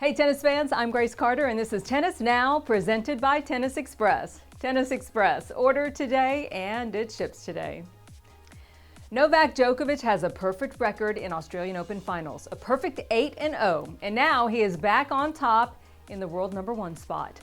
Hey tennis fans, I'm Grace Carter and this is Tennis Now presented by Tennis Express. Tennis Express, order today and it ships today. Novak Djokovic has a perfect record in Australian Open finals, a perfect 8-0, and now he is back on top in the world #1 spot.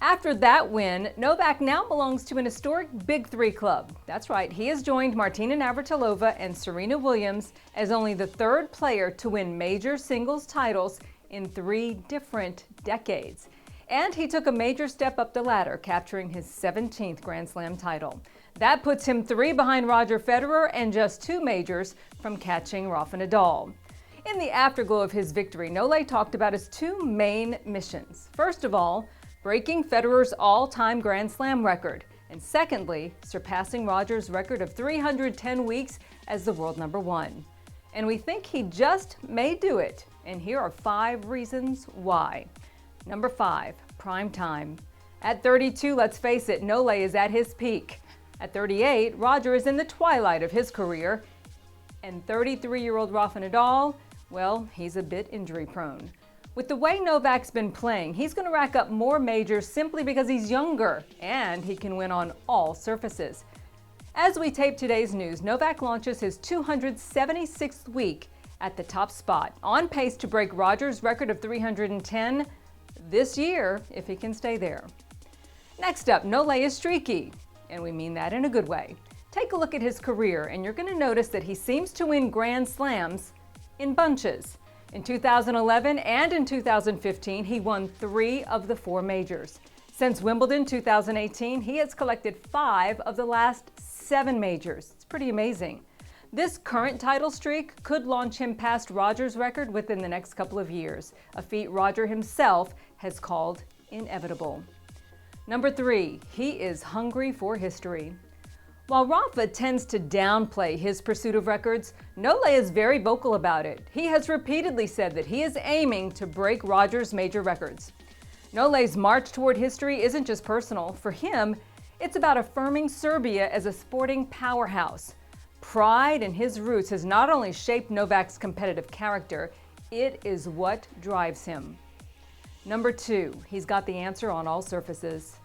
After that win, Novak now belongs to an historic Big Three club. That's right, he has joined Martina Navratilova and Serena Williams as only the third player to win major singles titles in 3 different decades. And he took a major step up the ladder, capturing his 17th Grand Slam title. That puts him 3 behind Roger Federer and just 2 majors from catching Rafa Nadal. In the afterglow of his victory, Nole talked about his 2 main missions. First of all, breaking Federer's all-time Grand Slam record, and secondly, surpassing Roger's record of 310 weeks as the world #1. And we think he just may do it, and here are 5 reasons why. Number 5, prime time. At 32, let's face it, Nole is at his peak. At 38, Roger is in the twilight of his career, and 33-year-old Rafa Nadal, well, he's a bit injury-prone. With the way Novak's been playing, he's going to rack up more majors simply because he's younger, and he can win on all surfaces. As we tape today's news, Novak launches his 276th week at the top spot, on pace to break Roger's record of 310 this year if he can stay there. Next up, Nole is streaky, and we mean that in a good way. Take a look at his career, and you're going to notice that he seems to win Grand Slams in bunches. In 2011 and in 2015, he won 3 of the 4 majors. Since Wimbledon 2018, he has collected 5 of the last 7 majors. It's pretty amazing. This current title streak could launch him past Roger's record within the next couple of years, a feat Roger himself has called inevitable. Number 3, he is hungry for history. While Rafa tends to downplay his pursuit of records, Nole is very vocal about it. He has repeatedly said that he is aiming to break Roger's major records. Nole's march toward history isn't just personal. For him, it's about affirming Serbia as a sporting powerhouse. Pride in his roots has not only shaped Novak's competitive character, it is what drives him. Number 2, he's got the answer on all surfaces.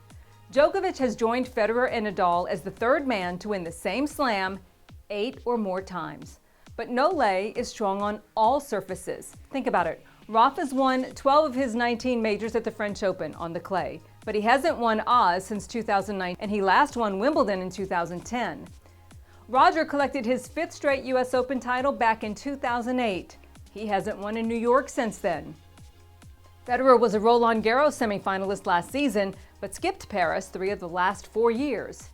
Djokovic has joined Federer and Nadal as the 3rd man to win the same slam 8 or more times. But Nole is strong on all surfaces. Think about it. Rafa's won 12 of his 19 majors at the French Open on the clay, but he hasn't won Oz since 2009, and he last won Wimbledon in 2010. Roger collected his 5th straight US Open title back in 2008. He hasn't won in New York since then. Federer was a Roland Garros semifinalist last season, but skipped Paris 3 of the last 4 years.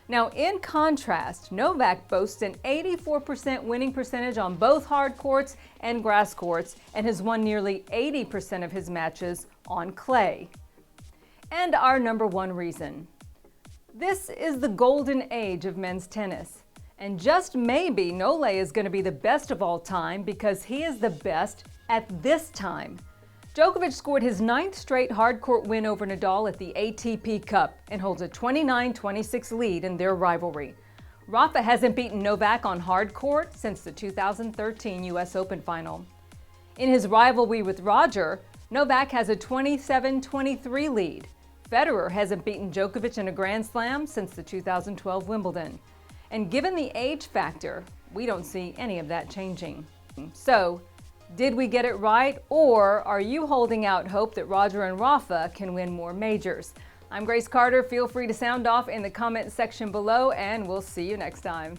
Now, in contrast, Novak boasts an 84% winning percentage on both hard courts and grass courts, and has won nearly 80% of his matches on clay. And our number 1 reason. This is the golden age of men's tennis. And just maybe Nole is going to be the best of all time because he is the best at this time. Djokovic scored his 9th straight hard-court win over Nadal at the ATP Cup and holds a 29-26 lead in their rivalry. Rafa hasn't beaten Novak on hard court since the 2013 US Open final. In his rivalry with Roger, Novak has a 27-23 lead. Federer hasn't beaten Djokovic in a Grand Slam since the 2012 Wimbledon. And given the age factor, we don't see any of that changing. So, did we get it right, or are you holding out hope that Roger and Rafa can win more majors? I'm Grace Carter. Feel free to sound off in the comment section below, and we'll see you next time.